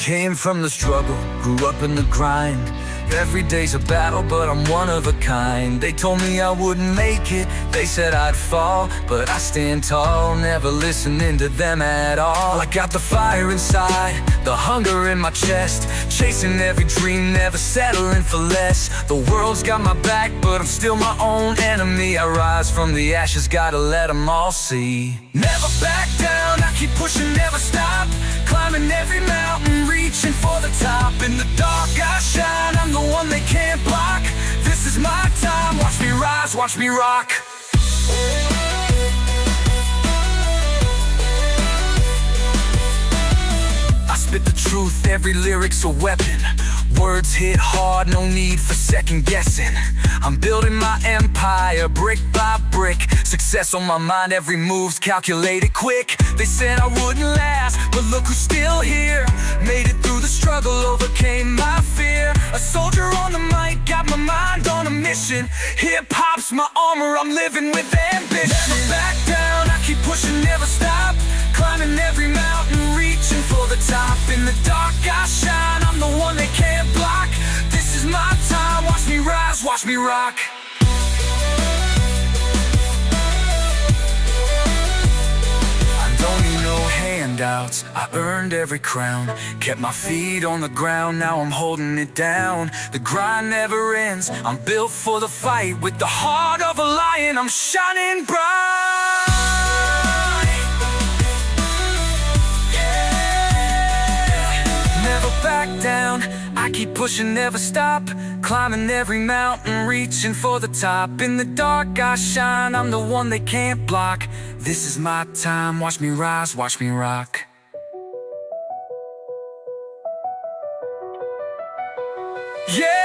Came from the struggle, grew up in the grind. Every day's a battle, but I'm one of a kind. They told me I wouldn't make it, they said I'd fall, but I stand tall, never listening to them at all. I got the fire inside, the hunger in my chest, chasing every dream, never settling for less. The world's got my back, but I'm still my own enemy. I rise from the ashes, gotta let them all see. Never back down, I keep pushing, never stop, climbing every mountain, reaching for the top. In the dark I shine, I'm the one they can't block. This is my time, watch me rise, watch me rock. I spit the truth, every lyric's a weapon. Words hit hard, no need for second guessing. I'm building my empire, brick by brick. Success on my mind, every move's calculated quick. They said I wouldn't last, but look who's still here. Made it through the struggle, overcame my fear. A soldier on the mic, got my mind on a mission. Hip-hop's my armor, I'm living with ambition. Never back down, I keep pushing, never stop, climbing every mountain, reaching for the top. In the dark I shine, I'm the one they can't block. This is my time, watch me rise, watch me rock. I don't need no handouts, I earned every crown. Kept my feet on the ground, now I'm holding it down. The grind never ends, I'm built for the fight. With the heart of a lion, I'm shining bright. Never back down, I keep pushing, never stop, climbing every mountain, reaching for the top. In the dark I shine, I'm the one they can't block. This is my time, watch me rise, watch me rock. Yeah!